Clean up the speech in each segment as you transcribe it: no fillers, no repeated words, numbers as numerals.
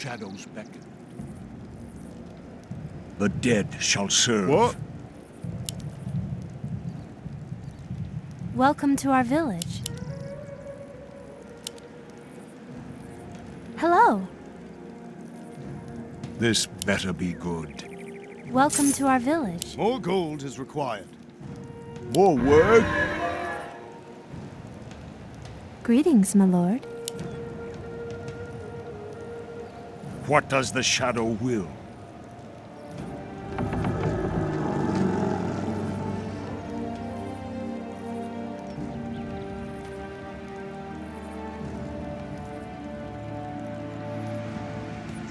shadows beckon. The dead shall serve. What? Welcome to our village. Hello. This better be good. Welcome to our village. More gold is required. More word? Greetings, my lord. What does the shadow will?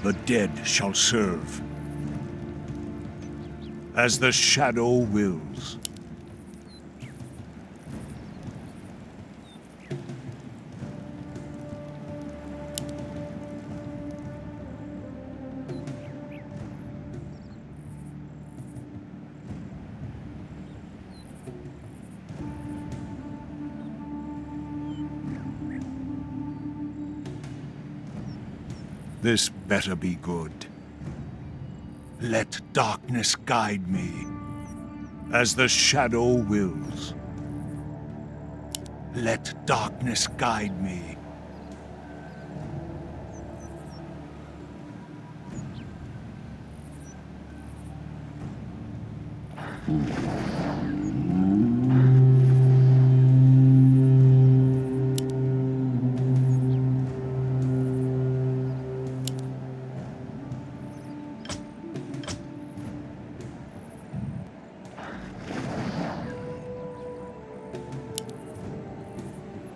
The dead shall serve, as the shadow wills. This better be good. Let darkness guide me, as the shadow wills. Let darkness guide me.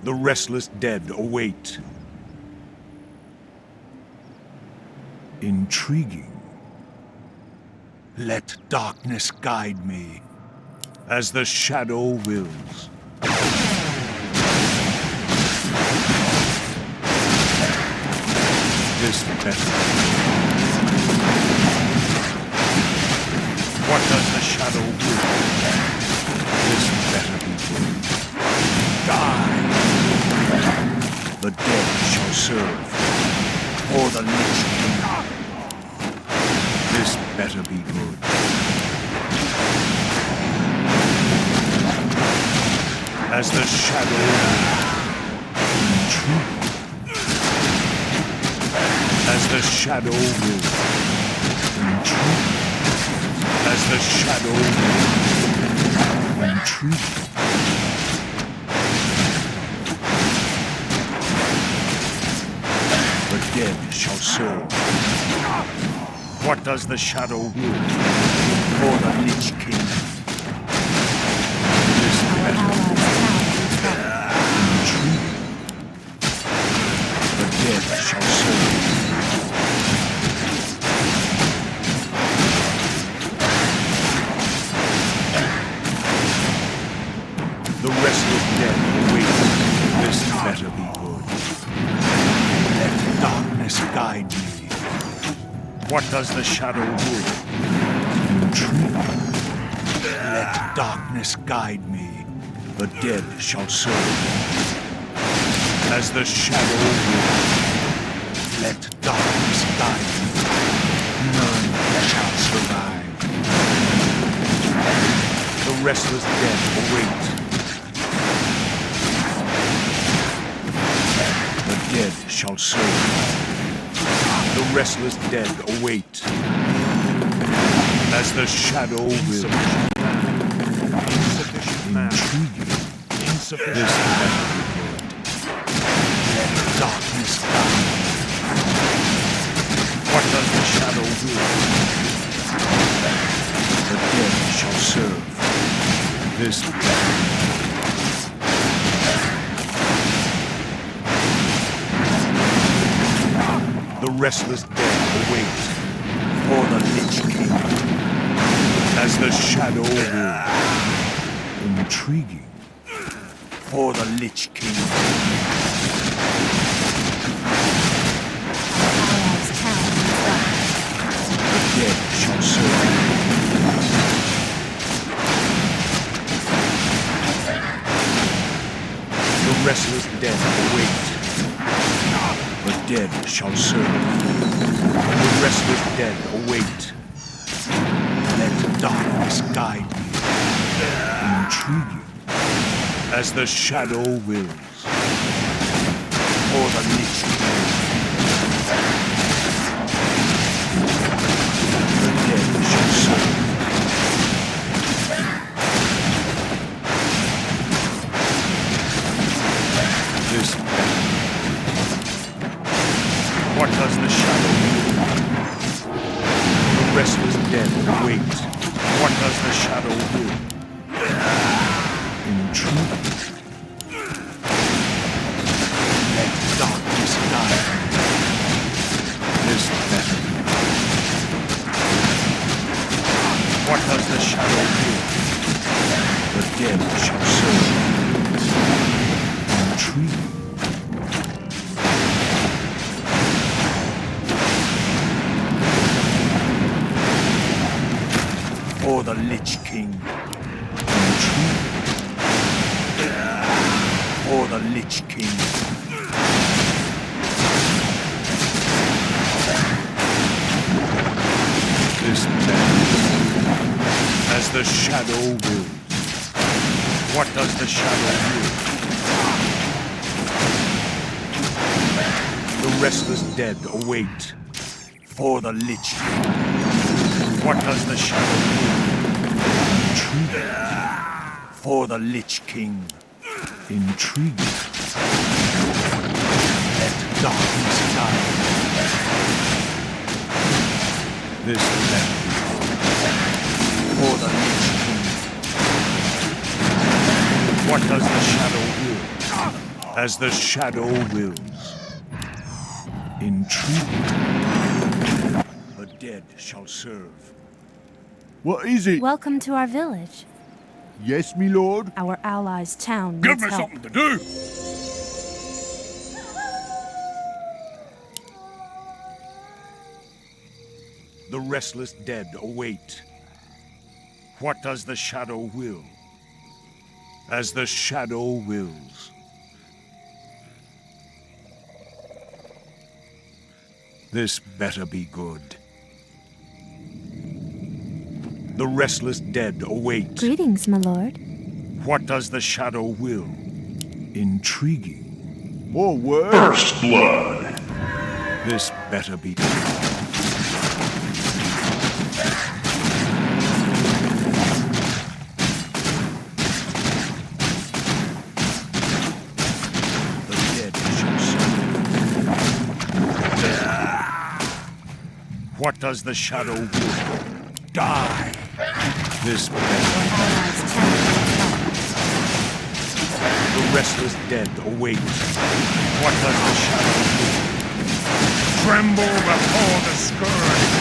The restless dead await. Intriguing. Let darkness guide me, as the shadow wills. This better. What does the shadow will? This better be good. Die! The dead shall serve, or the Lich King. This better be good. As the shadow intrude. As the shadow will intrude. As the shadow will intrude. The dead shall serve. What does the shadow will? For the Lich King. This better. Intrigue. The dead shall serve. The restless dead await. This better be good. Let darkness guide me. What does the shadow will? Intrigue. Let darkness guide me. The dead shall serve. As the shadow will. Let darkness guide me. None shall survive. The restless dead await. The dead shall serve. The restless dead await, as the shadow will. Intriguing. Insufficient. This better be good. Let darkness guide. What does the shadow will? The dead shall serve. This better. The restless dead await, for the Lich King, as the shadow will. Intriguing, for the Lich King. The dead shall serve. The restless dead await. The dead shall serve. restless dead await. Let darkness guide me. Intriguing, as the shadow wills. For the Lich King. The dead shall serve. This battle. What does the shadow will? The restless dead await. What does the shadow will? Intrude. Let darkness guide me. This battle. What does the shadow will? The dead shall serve. Intrude. For the Lich King. Intrigue. For the Lich King. This man, as the shadow wills. What does the shadow will? The restless dead await. For the Lich King. What does the shadow will? Intrigue. For the Lich King. Intrigue. Let darkness guide. This land. For the Lich King. What does the shadow will? As the shadow wills. Intrigue. The dead shall serve. What is it? Welcome to our village. Yes, me lord. Our allies' town Give needs me help. something to do. The restless dead await. What does the shadow will? As the shadow wills. This better be good. The restless dead await. Greetings, my lord. What does the shadow will? Intriguing. More words. First blood. This better be good. The dead shall serve. What does the shadow will? Die. This better. Allies' town needs help. The restless dead await. What does the shadow do? Tremble before the scourge.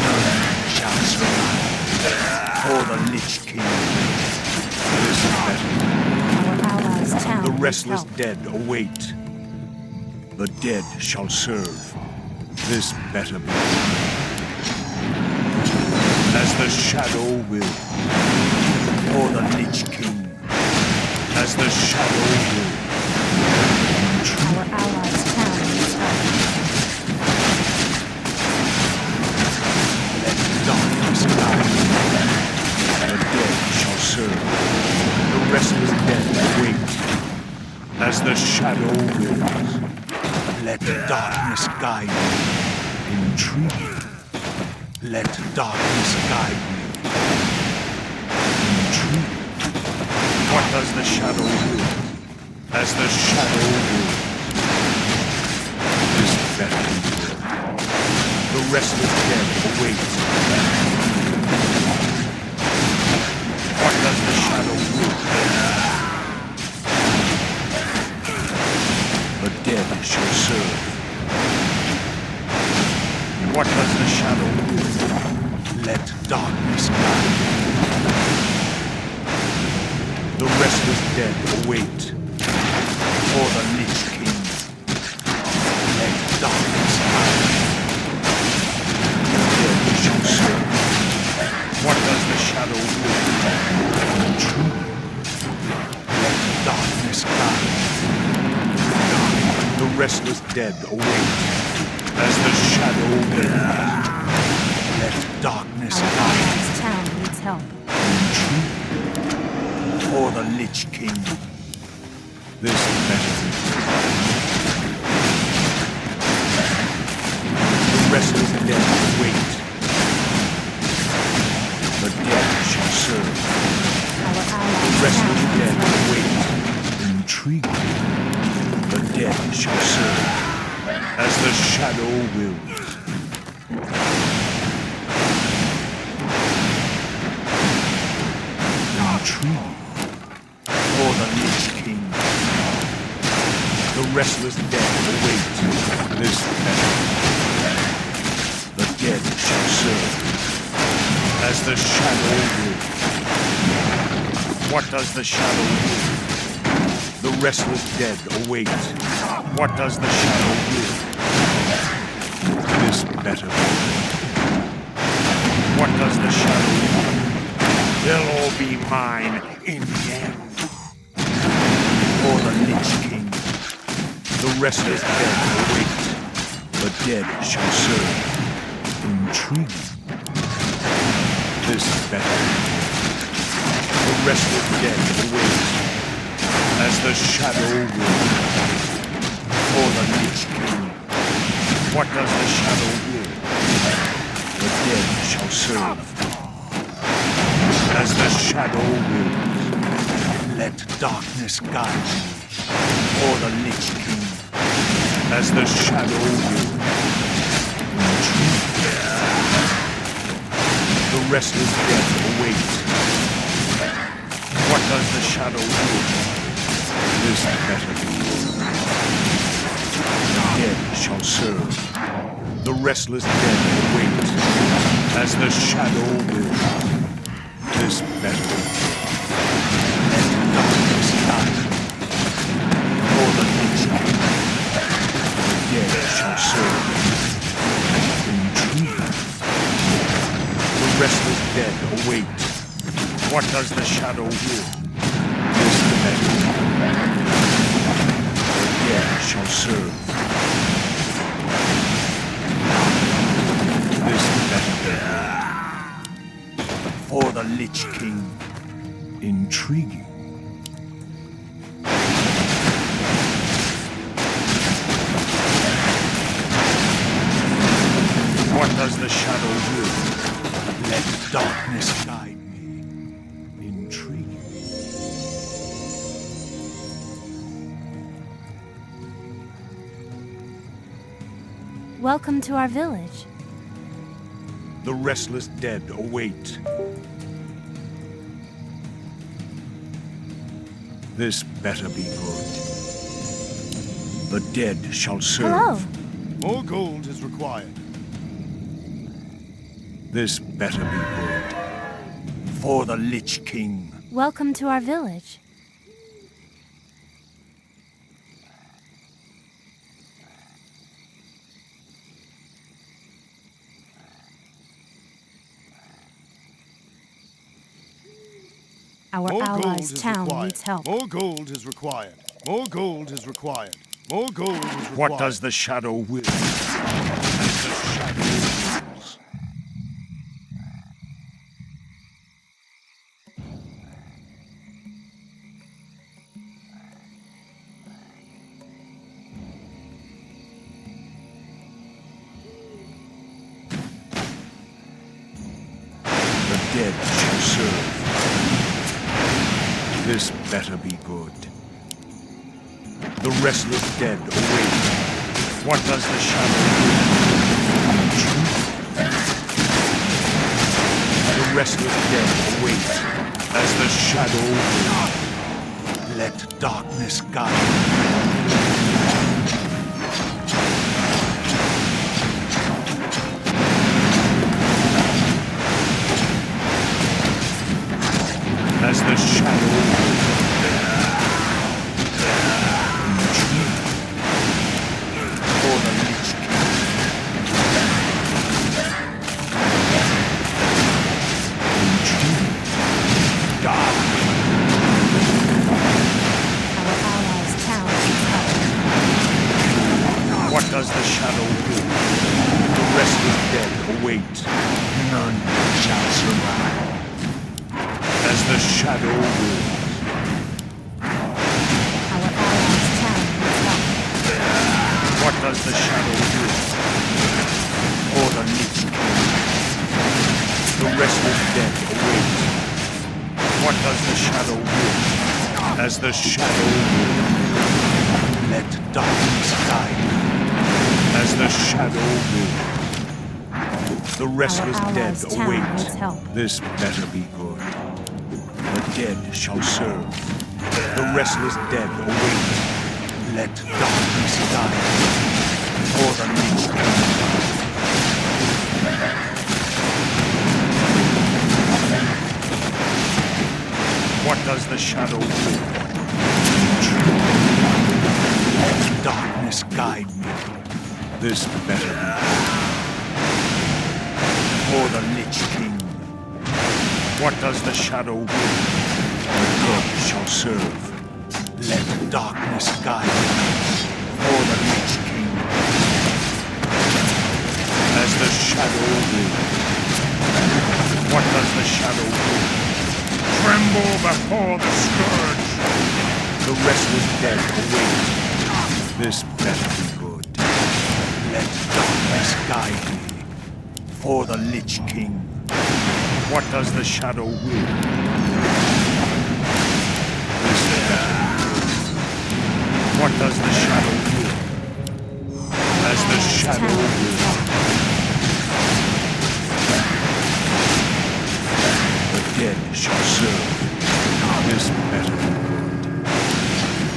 None shall survive. For the Lich King. This is better. Our allies' town The needs restless help. dead await. The dead shall serve. This better be. As the shadow will. For the Lich King. As the shadow will. Our allies' town needs help. Let darkness guide. The dead shall serve. The restless dead wait. As the shadow wills. Let darkness guide me. Intrigue. Let darkness guide me. Intrigue. What does the shadow will? As the shadow wills. This better be good. The restless dead awaits. What does the shadow will? The dead shall serve. What does the shadow will? Let darkness guide. The restless dead await. For the Lich King. Let darkness guide. The dead shall serve. What does the shadow will? True. Let darkness guide. The restless dead await as the shadow wins. Let darkness Our guide allies' town needs help. for the Lich King. This better be. The restless dead await. The dead shall serve. Our The allies' restless town dead needs help. await. Intriguing. The dead shall serve as the shadow wills. Intriguing. For the Lich King. The restless dead await this better. The dead shall serve as the shadow wills. What does the shadow will? The restless dead await. What does the shadow will? This better be. What does the shadow will? They'll all be mine in the end. For the Lich King, the restless dead await. The dead shall serve. Intriguing. This better. The restless dead await as the shadow will. For the Lich King, what does the shadow will? The dead shall serve as the shadow wills. Let darkness guide me. For the Lich King, as the shadow wills. The restless dead await. What does the shadow will? This better be. The dead shall serve. The restless dead await as the shadow will. This better be. Let darkness guide me. For the Lich King, the dead shall serve. Intriguing. The restless dead await. What does the shadow will? This better be. The dead shall serve. This better be. For the Lich King. Intriguing. What does the shadow will? Let darkness guide me. Intriguing. Welcome to our village. The restless dead await. This better be good. The dead shall serve. Hello. More gold is required. This better be good. For the Lich King. Welcome to our village. Our More gold allies' is town required. needs help. More gold is required. More gold is required. More gold is required. What does the shadow will? As the shadow wills. The dead shall serve. This better be good. The restless dead await. What does the shadow will? The restless dead await as the shadow will. Let darkness guide me. As the shadow will. For the Lich King. Intriguing. Dark. Our allies' town needs help. shadow will, the restless dead await. None shall survive. As the shadow will. Our allies' town needs help. What does the shadow will? For the Lich King. The restless dead await. What does the shadow will? As the shadow will. Let darkness guide. As the shadow will. The restless Our dead allies' town await. needs help. This better be good. The dead shall serve. The restless dead await. Let darkness guide. For the Lich King. What does the shadow will? Let darkness guide me. This better be good. For the Lich King. What does the shadow will? The dead shall serve. Let darkness guide me. For the Lich King. As the shadow will. What does the shadow will? Tremble before the scourge. The restless dead await. This better be good. Let darkness guide me. For the Lich King. What does the shadow will? This better be good. What does the shadow will? As the shadow will. The dead shall serve. This better be good.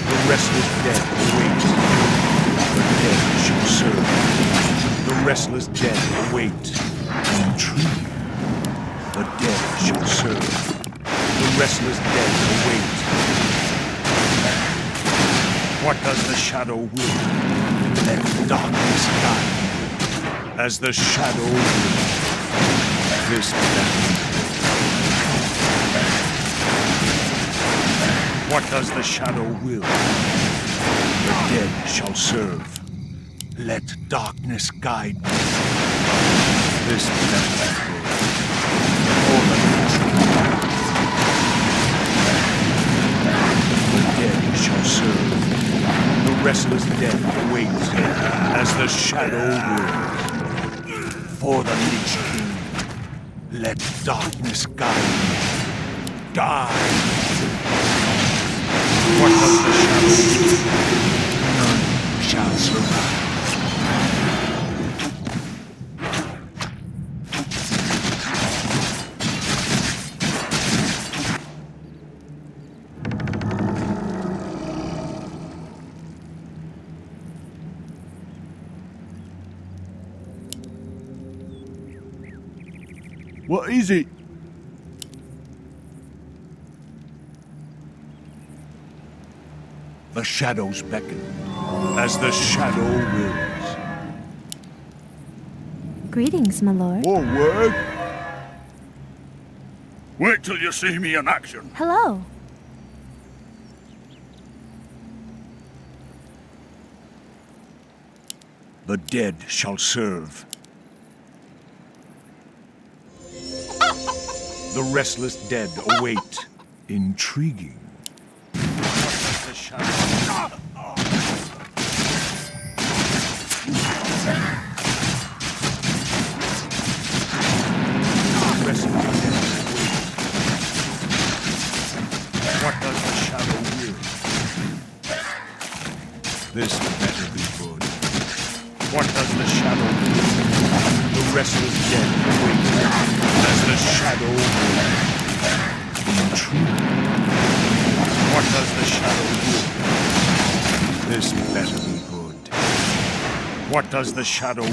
The restless dead await. The dead shall serve. The restless dead await. Intrigue. The dead shall serve. The restless dead await. What does the shadow will? Let darkness guide. As the shadow will. This better be good. What does the shadow will? The dead shall serve. Let darkness guide me. This better be good. For the Lich King. The dead shall serve. The restless dead await. As the shadow will. For the Lich King. Let darkness guide me. Die! What does the shadow do? None shall survive. What is it? The shadows beckon, as the shadow wills. Greetings, my lord. More word? Wait till you see me in action. Hello. The dead shall serve. The restless dead await. Intriguing. The shadow. What does the shadow will? This better be good. What does the shadow will? The restless dead await. As the shadow will. Intrigue. What does the shadow will? This better be good. What does the shadow will?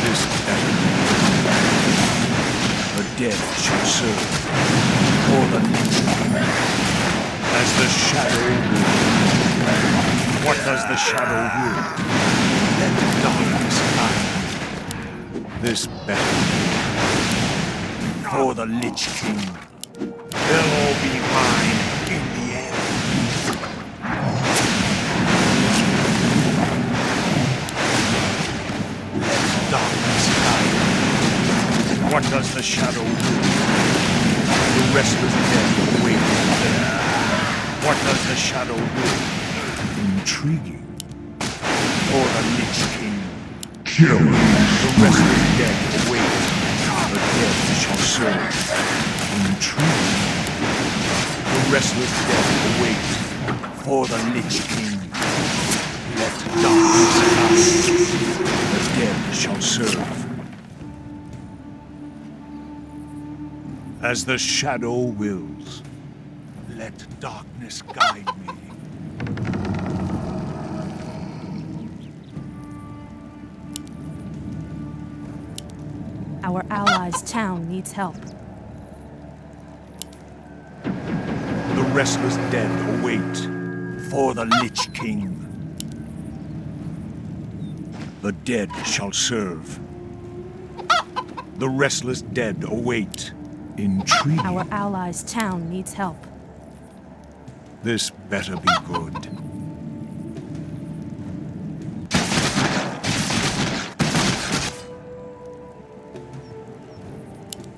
This better be good. The dead shall serve. For the Lich King. As the shadow will. What does the shadow will? Let the darkness hide. This better be good. For the Lich King. They'll all be mine in the end. restless dead await. What does the shadow will? Intriguing. For the Lich King. Kill. The restless dead await. The dead shall serve. Intriguing. The restless dead await. For the Lich King. Let darkness come. The dead shall serve. As the shadow wills, let darkness guide me. Our allies' town needs help. The restless dead await for the Lich King. The dead shall serve. The restless dead await. Intriguing. Our allies' town needs help. This better be good.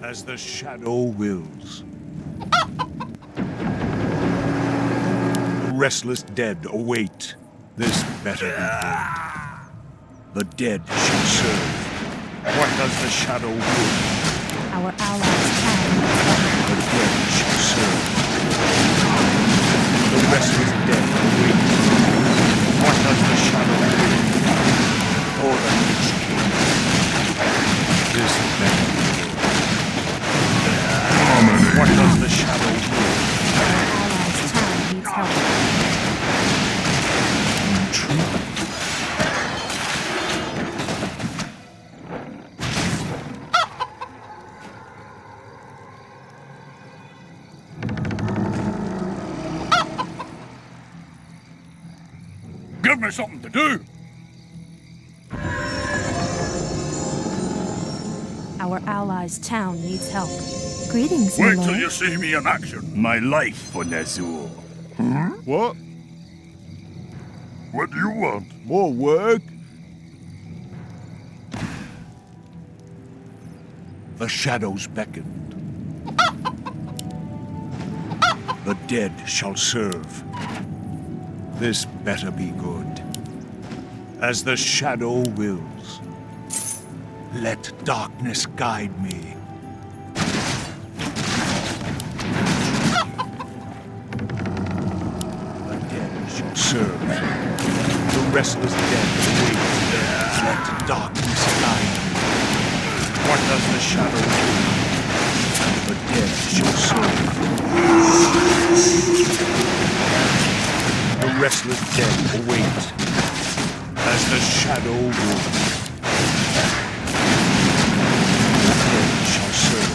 As the shadow wills. The restless dead await. This better be good. The dead shall serve. What does the shadow will? Our allies' town needs help. The dead shall serve. The restless dead await. What does the shadow will? For the Lich King. This better be good. What does the shadow will? Our allies' town needs help. Intriguing. Give me something to do. Our allies' town needs help. Greetings, Wait my till lord. you see me in action. My life for Nazul. What? What do you want? More work? The shadows beckoned. The dead shall serve. This better be good. As the shadow wills, let darkness guide me. The dead shall serve. The restless dead await. Let darkness guide me. What does the shadow do? The dead shall serve. The restless dead await. As the shadow wills. The dead shall serve.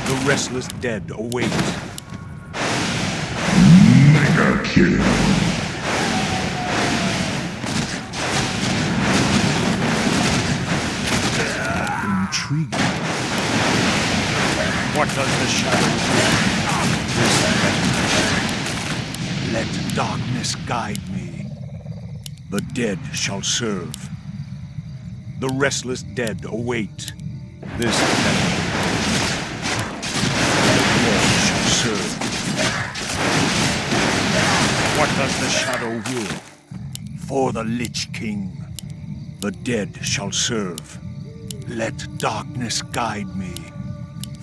The restless dead await. Mega kill. Intriguing. What does the shadow do? Let darkness guide me. The dead shall serve. The restless dead await. This better. The dead shall serve. What does the shadow will? For the Lich King. The dead shall serve. Let darkness guide me.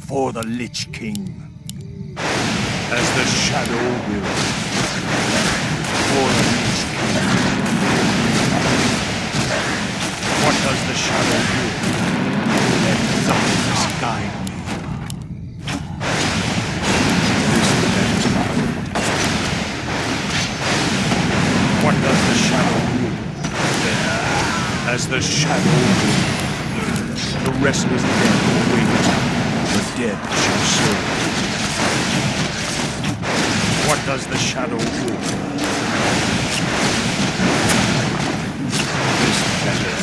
For the Lich King. As the shadow will. For the Lich King. What does the shadow do? Let darkness guide me. This better. What does the shadow do? As the shadow will. The restless dead await. The dead shall serve. What does the shadow do? This better.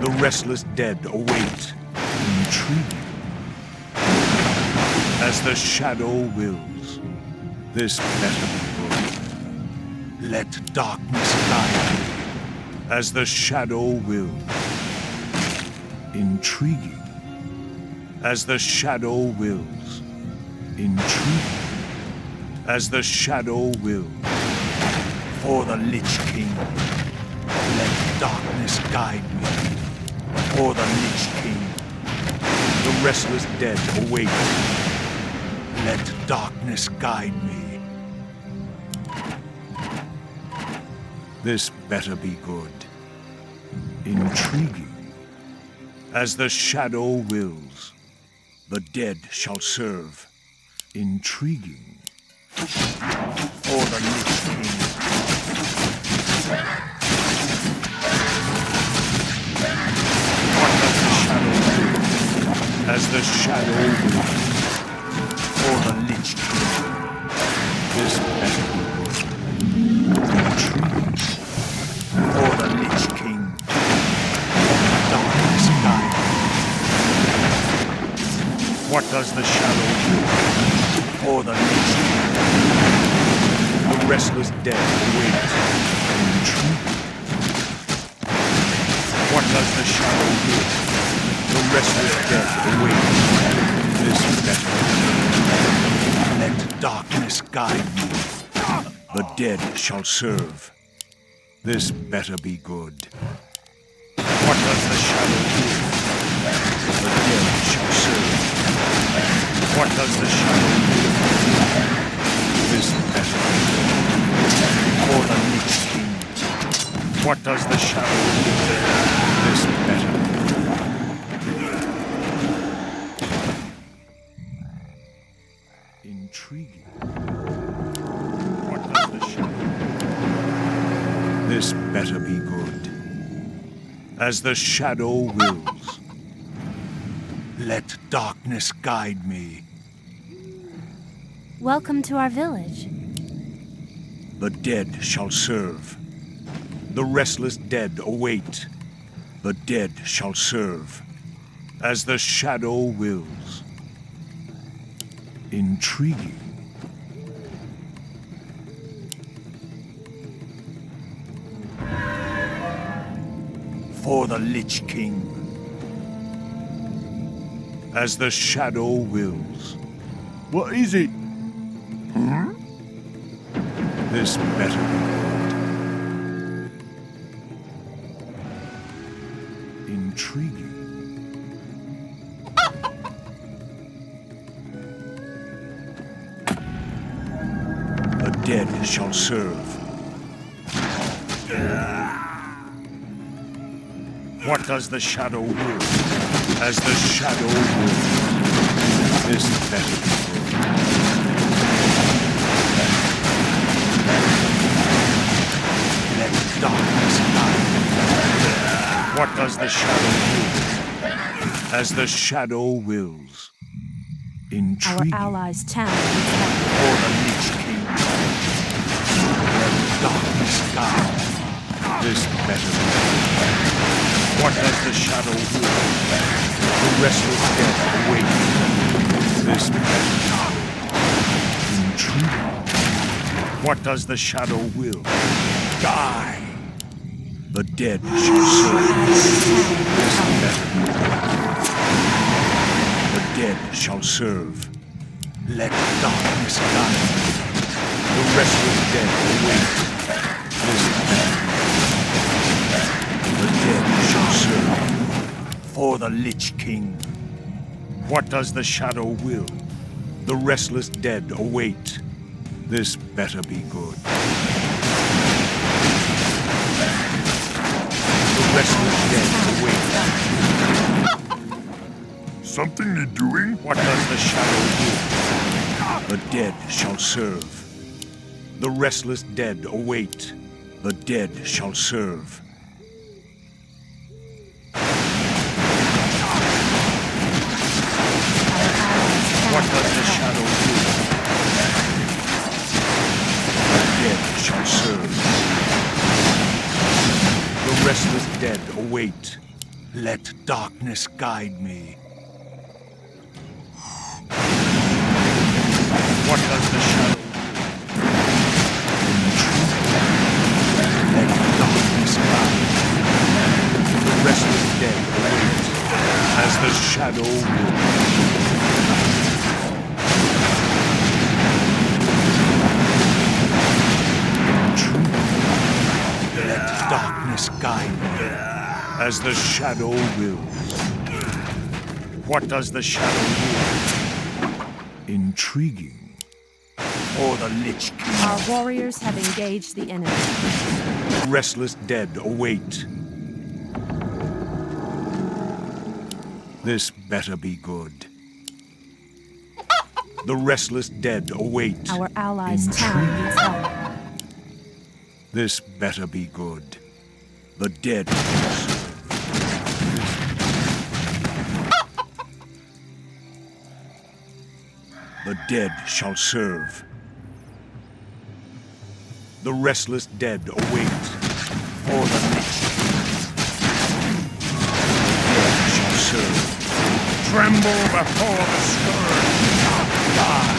The restless dead await. Intriguing. As the shadow wills. This better be good. Let darkness guide me, as the shadow will. Intriguing, as the shadow wills. Intriguing, as the shadow will. For the Lich King, let darkness guide me. For the Lich King, the restless dead await. Let darkness guide me. This better be good. Intriguing, as the shadow wills. The dead shall serve. Intriguing, for the Lich King. What does the shadow do? As the shadow wills. For the Lich King. This better be good. Intriguing, for the Lich King. Darkness guide. What does the shadow do? For the Lich King. The restless dead await. Intriguing. What does the shadow do? The restless dead await. This better. Let darkness guide me. The dead shall serve. This better be good. What does the shadow do? The dead shall serve. What does the shadow do? This better be good. For the Lich King. What does the shadow do? This better. Intriguing. What does the shadow do? This better be good. As the shadow wills. Let darkness guide me. Welcome to our village. The dead shall serve. The restless dead await. The dead shall serve. As the shadow wills. Intriguing. For the Lich King. As the shadow wills. What is it? This better be good. Intriguing. The dead shall serve. What does the shadow will? As the shadow wills. This better be good. Let darkness guide. What does the shadow will? As the shadow wills. Intriguing. Our allies' town needs help. For the Lich King. Let darkness guide. This better be good. What does the shadow will? The restless dead await. This better. Intriguing. What does the shadow will? Die! The dead shall serve. This better. The dead shall serve. Let darkness guide. The restless dead await. This better. The dead shall serve. For the Lich King. What does the shadow will? The restless dead await. This better be good. The restless dead await. Something need doing? What does the shadow do? The dead shall serve. The restless dead await. The dead shall serve. What does the shadow do? The dead shall serve. The restless dead await. Let darkness guide me. What does the shadow do? shadow will. Let darkness guide me, as the shadow wills. What does the shadow will? Intriguing. Or the Lich King. Our warriors have engaged the enemy. Restless dead await. This better be good. The restless dead await. Our allies' town needs help. This better be good. The dead. The dead shall serve. The restless dead await. For the Lich King. The dead shall serve. Tremble before the scourge. Die.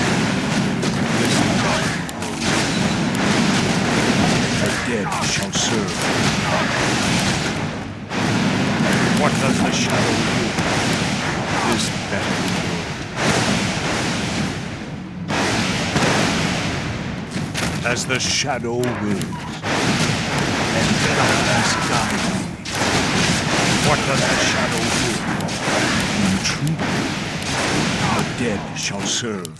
This the dead shall serve. What does the shadow do? This better be good. As the shadow wills, and darkness guide me. What does the shadow will? Intriguing. The dead shall serve.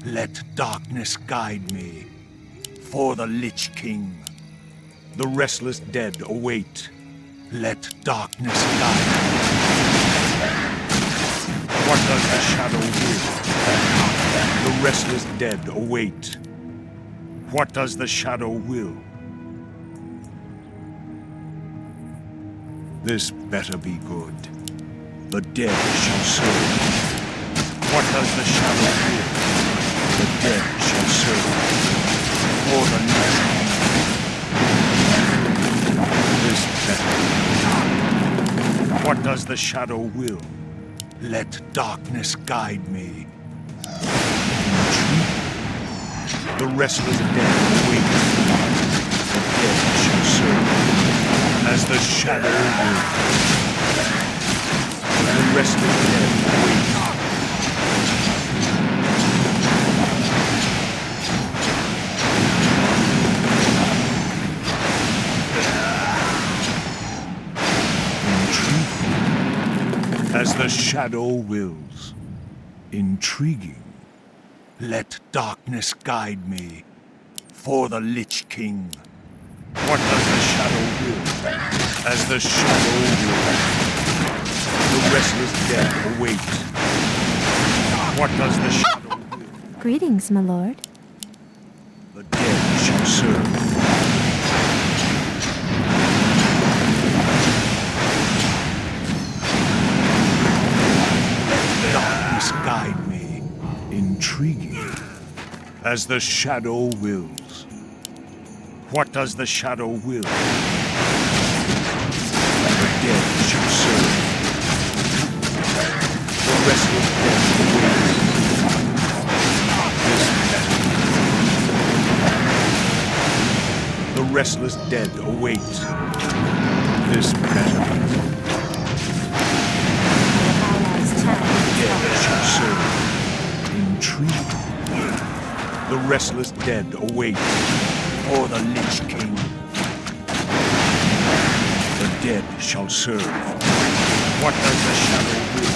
Let darkness guide me. For the Lich King. The restless dead await. Let darkness guide me. What does the shadow will? The restless dead await. What does the shadow will? This better be good. The dead shall serve. What does the shadow will? The dead shall serve. For the Lich King. This better. What does the shadow will? Let darkness guide me. The restless dead await. The dead shall serve. As the shadow will. The restless dead await. Intriguing. As the shadow wills. Intriguing. Let darkness guide me, for the Lich King. What does the shadow will? As the shadow will. The restless dead await. What does the shadow will? Greetings, my lord. The dead shall serve. Let darkness guide me. Intriguing. As the shadow wills. What does the shadow will? The dead shall serve. The restless dead awaits. This better. The restless dead awaits. This better. The dead shall serve. Intriguing. The restless dead await. For the Lich King. The dead shall serve. What does the shadow will?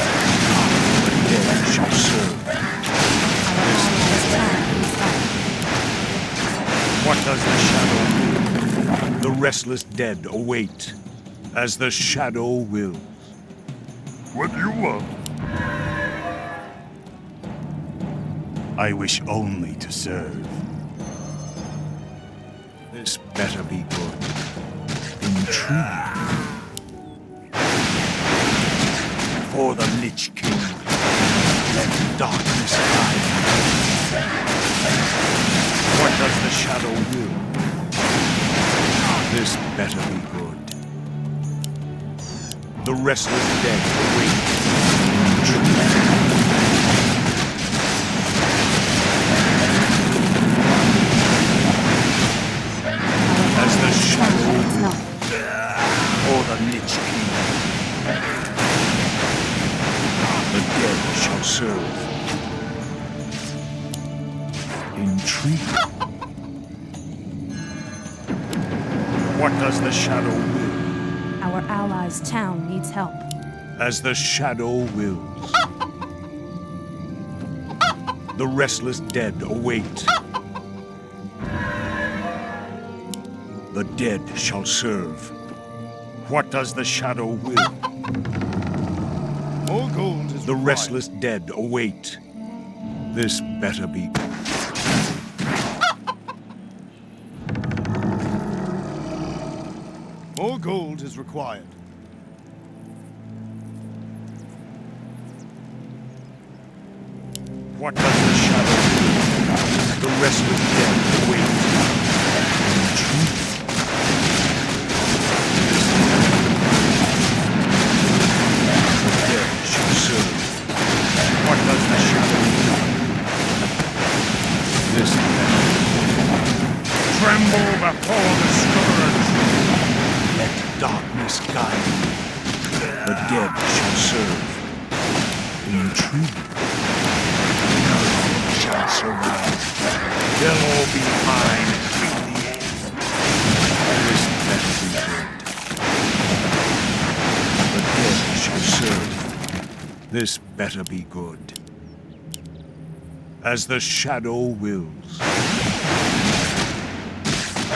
The dead shall serve. What does the shadow will? The restless dead await. As the shadow wills. What do you want? I wish only to serve. This better be good. Intriguing. For the Lich King. Let darkness guide me. What does the shadow will? This better be good. The restless dead await. Intriguing. As the shadow will. For the Lich King. serve. Intrigue. What does the shadow will? Our allies' town needs help. As the shadow wills. The restless dead await. The dead shall serve. What does the shadow will? More gold is The required. restless dead await. This better be. More gold is required. What does the shadow will? The restless dead await. Intrigue. The dead shall serve. What does the shadow will? This better. Tremble before the scourge. Let darkness guide you. The dead shall serve. Intrigue. None shall survive. They'll all be mine in the end. This better be good. The dead shall serve. This better be good. As the shadow wills.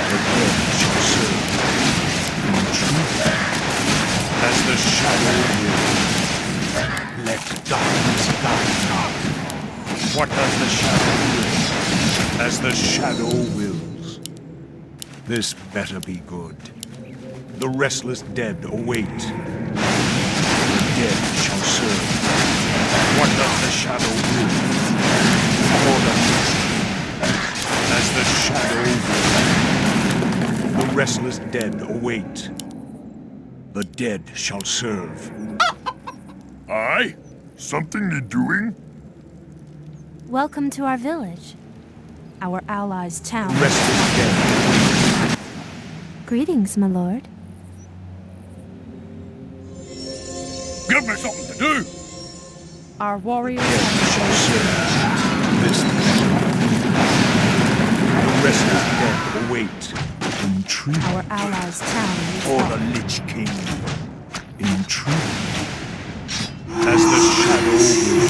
The dead shall serve. Intrigue. As the shadow wills. Let darkness guide you. What does the shadow will? As the shadow wills. This better be good. The restless dead await. The dead shall serve. What does the shadow will? For the as the shadow will. The restless dead await. The dead shall serve. Aye? Something need doing? Welcome to our village. Our allies' town. Restless dead. Greetings, my lord. Give me something to do! Our warriors Dead have shall serve. This the restless dead await. Intrigue. our allies' town needs For help. the Lich King. Intrigue. As the shadow will.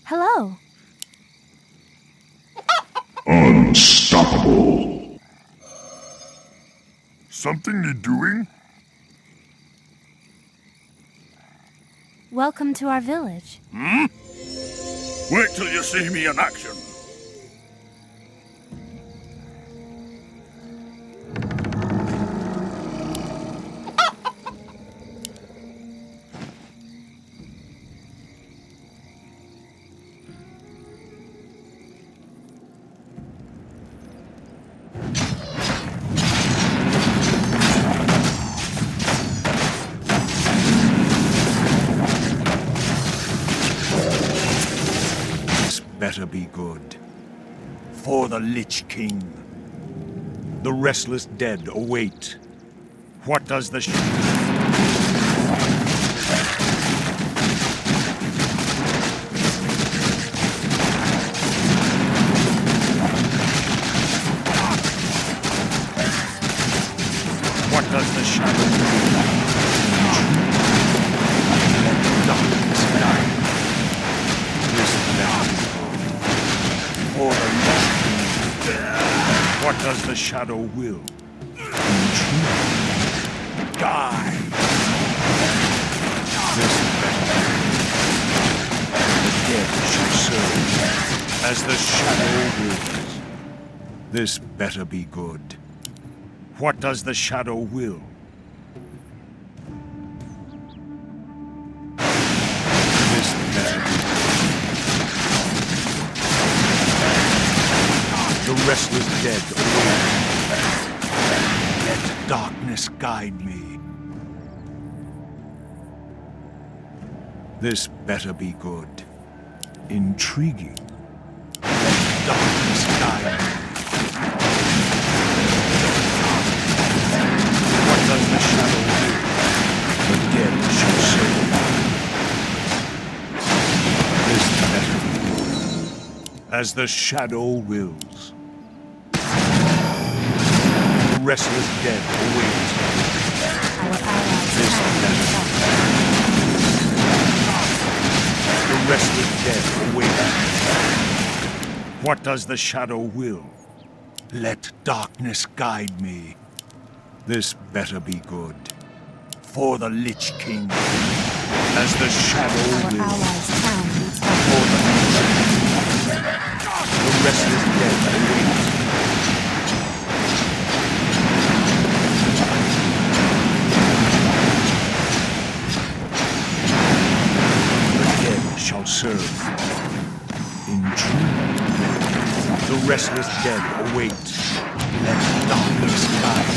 Hello. Unstoppable. Something need doing? Welcome to our village. Wait till you see me in action. Better be good. For the Lich King. The restless dead await. What does the What does the shadow do? Let the darkness guide. This better. For the Lich King. What does the shadow will? Intrigue. Die. This better. The dead shall serve. As the shadow wills. This better be good. What does the shadow will? This better be good. The restless dead await. Let darkness guide me. This better be good. Intriguing. Let darkness guide me. What does the shadow do? The dead shall serve. This better be good. As the shadow wills. The restless dead await. Our allies' This town better. needs help. The restless dead await. What does the shadow will? Let darkness guide me. This better be good. For the Lich King. As the shadow Our will. allies' town needs help. For the Lich King. The restless dead await. Shall serve. Intrigue. The restless dead await. Let darkness guide.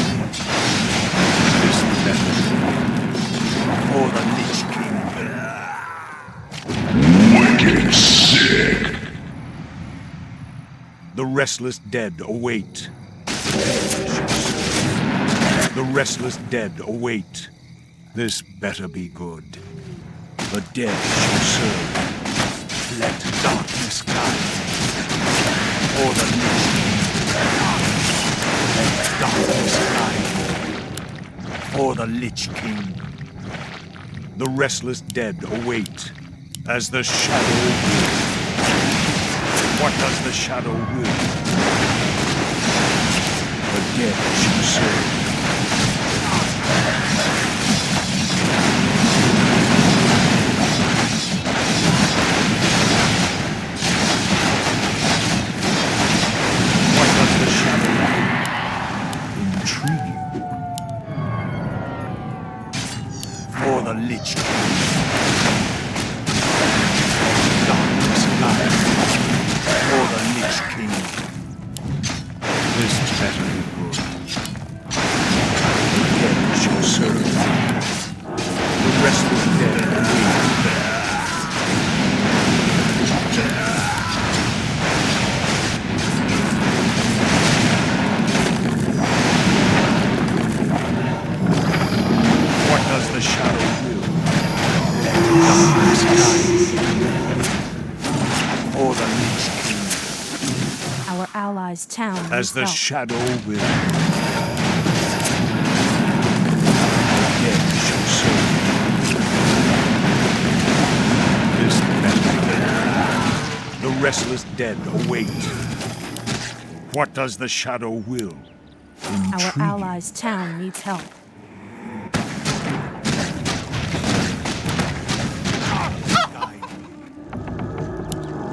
This better. For the Lich King. Wicked sick. The restless dead await. The restless dead await. This better be good. The dead shall serve. Let darkness guide. For the Lich King. Let darkness guide. For the Lich King. The restless dead await. As the shadow will. What does the shadow will? The dead shall serve. For the Lich King. Darkness guide. For the Lich King. This better be good. The dead shall serve. The restless dead await. What does the shadow will? Let darkness guide. For the Lich King. Our allies' town As needs the help. shadow will. The dead shall serve. This better. The restless dead await. What does the shadow will? Our Intriguing. allies' town needs help.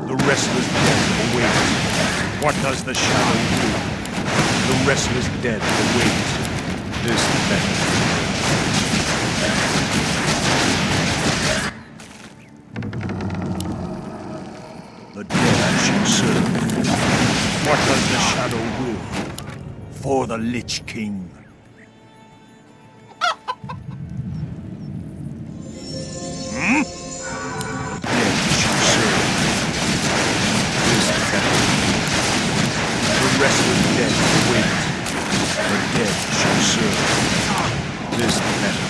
The restless dead await. What does the shadow do? The restless dead await. This better. The dead shall serve. What does the shadow will? For the Lich King. The dead shall serve. This better. The restless dead await. The dead shall serve. This better.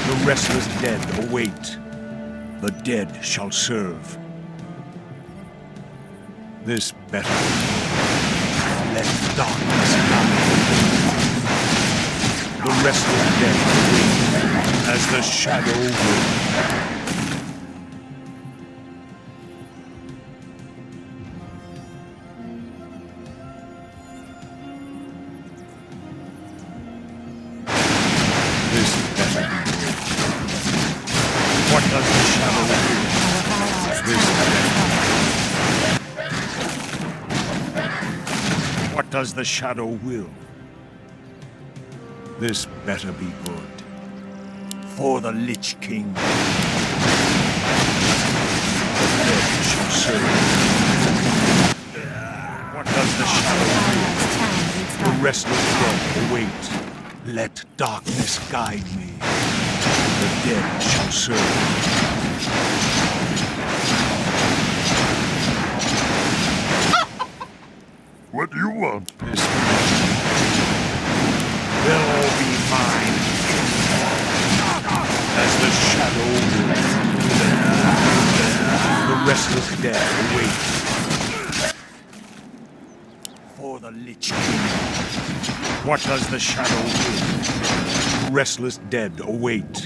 The restless dead await. The dead shall serve. This better. Let darkness guide. The restless dead await. As the shadow will. This better be good. What does the shadow do? Our allies' This town needs help. What does the shadow will? This better be good. For the Lich King. The dead shall serve. What does the shadow Our will? allies' town needs The help. restless dead await. Let darkness guide me. The dead shall serve. What do you want? This they'll all be mine. As the shadow the restless dead await. For the Lich King. What does the shadow will? Restless dead await.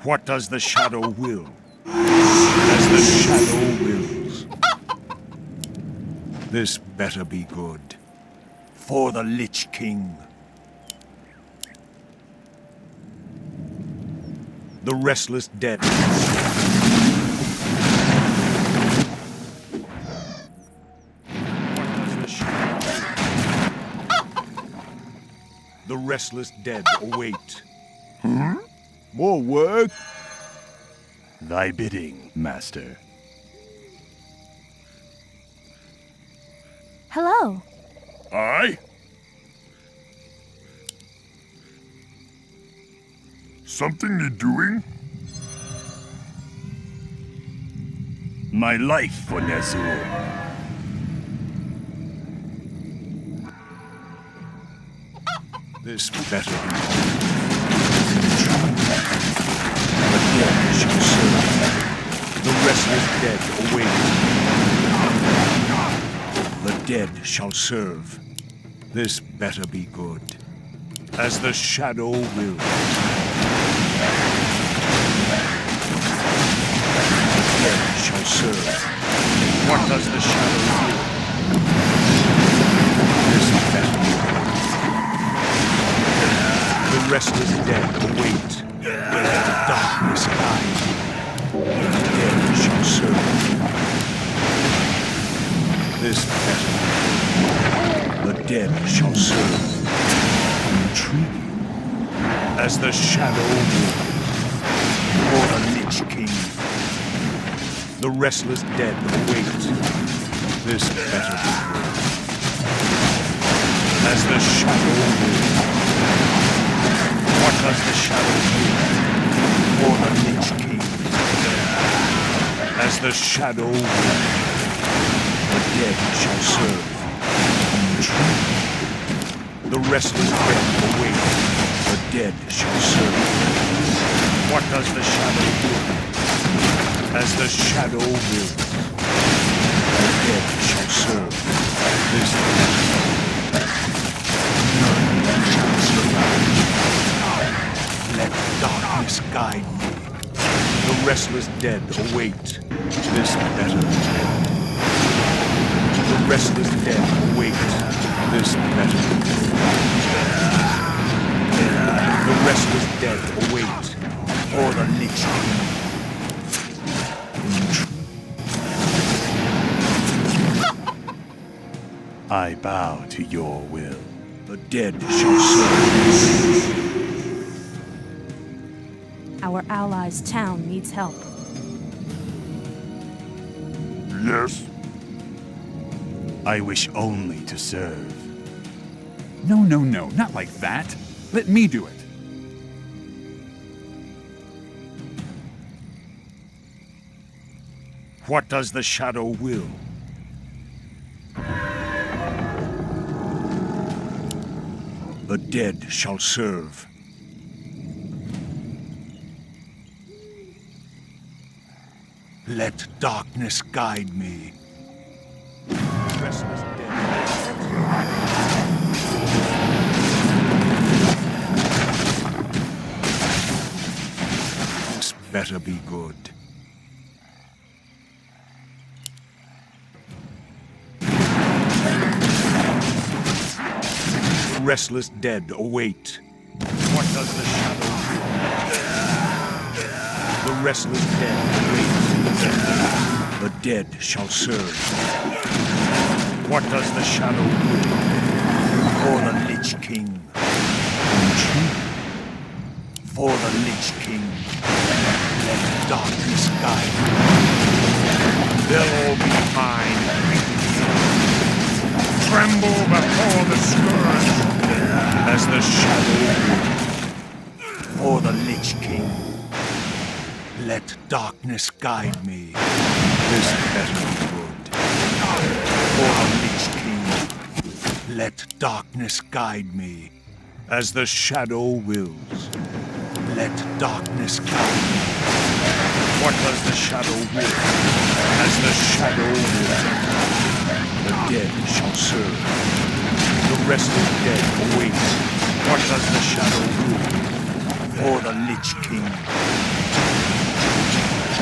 What does the shadow will? As the shadow wills. This better be good. For the Lich King. The restless dead. The restless dead await. More work? Thy bidding, master. Hello. Aye? Something you doing? My life for Nezur. This better be. The dead shall serve. The restless dead await. The dead shall serve. This better be good. As the shadow will. The dead shall serve. What does the shadow will? This better be good. The restless dead await. Where the darkness hides. The dead shall serve. This better. The dead shall serve. Intriguing. As the shadow will. For the Lich King. The restless dead await. This better be good. As the shadow will. What does the shadow do? For the Lich King. As the shadow will. The dead shall serve. Intriguing. The restless dead await. The dead shall serve. What does the shadow do? As the shadow will. The dead shall serve. This none shall survive. Let darkness guide me. The restless dead await. This better. The restless dead await. This better. The restless dead await. For the Lich King. I bow to your will. The dead shall serve. Our allies' town needs help. Yes? I wish only to serve. No, no, no, not like that. Let me do it. What does the shadow will? The dead shall serve. Let darkness guide me. Restless dead. This better be good. Restless dead await. What does the shadow do? The restless dead await. The dead shall serve. What does the shadow do? For the Lich King. For the Lich King. Let darkness guide me. They'll all be mine. tremble before the scourge. As the shadow for the Lich King. Let darkness guide me. This better be good. For the Lich King. Let darkness guide me. As the shadow wills. Let darkness guide me. What does the shadow will? As the shadow wills. The dead shall serve. The restless dead await. What does the shadow will? For the Lich King.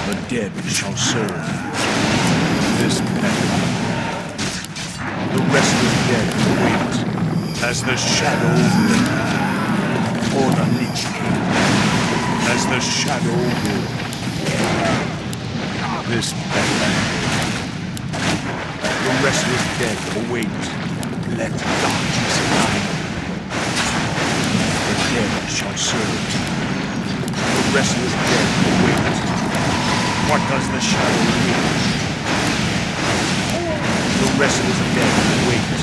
The dead shall serve. This better. The restless dead await. As the shadow will. For the Lich King. As the shadow will. This better. The restless dead await. Let darkness guide. The dead shall serve. The restless dead await. What does the shadow will? The restless dead await.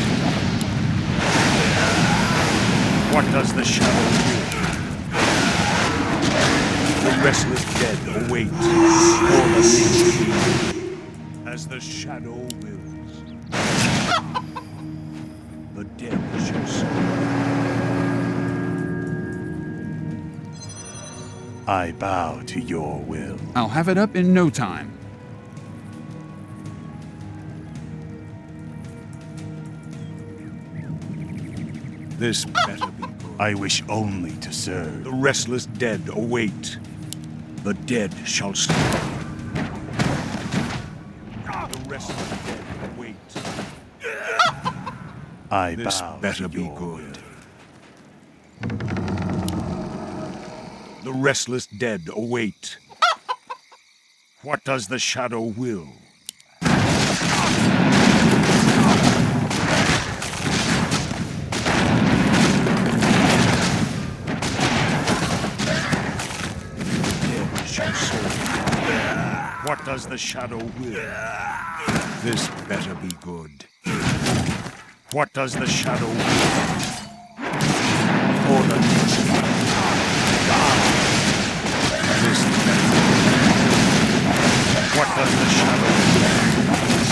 What does the shadow will? The restless dead await. For the Lich King. As the shadow wills. The dead shall serve. I bow to your will. I'll have it up in no time. This better be good. I wish only to serve. The restless dead await. The dead shall sleep. The restless dead await. I This bow better to be your good. The restless dead await. What does the shadow will? What does the shadow will? This better be good. What does the shadow will? For the Lich King. This better be good. What does the shadow will?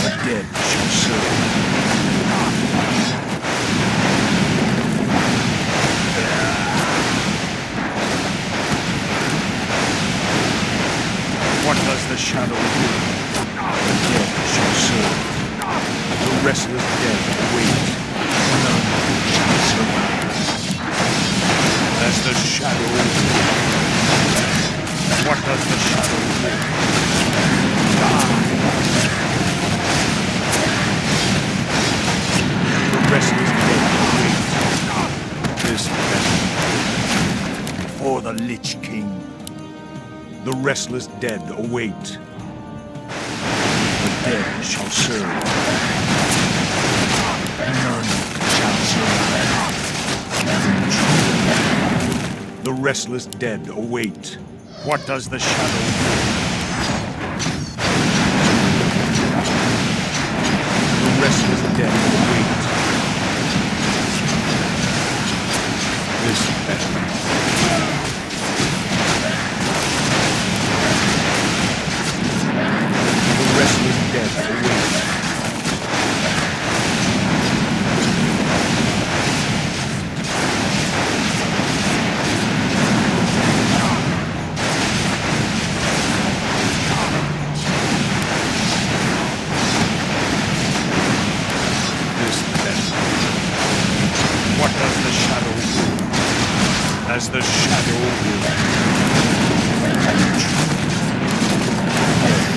The dead shall serve. What does the shadow do? The dead shall serve. The restless dead await. None shall survive. As the shadow will. What does the shadow do? Die. The restless dead await. This better. For the Lich King. The restless dead await. The dead shall serve. None shall survive. The restless dead await. What does the shadow do? The restless dead await. This better. The restless dead await. This better. What does the shadow do? As the shadow will.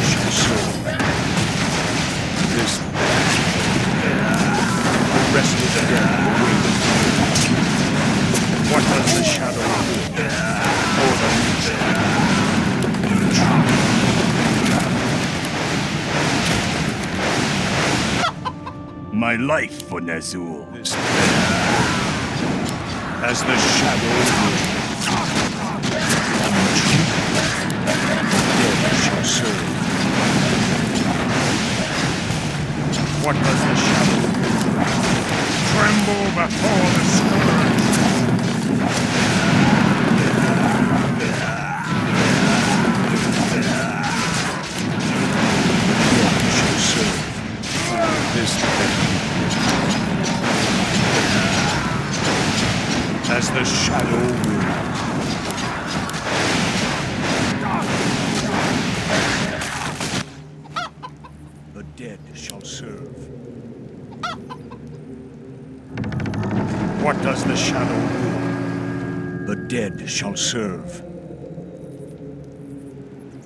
Shall serve. This the restless dead await. What does the shadow do? For the My life for Nazul. This as the shadow will. Dead shall serve. What does the shadow do? before the scourge. Shall serve. This as the shadow wills. The dead shall serve. What does the shadow will? The dead shall serve.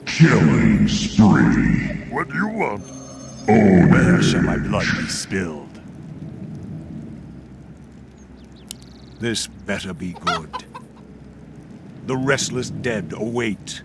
Killing spree. What do you want? Where shall my blood be spilled? This better be good. The restless dead await.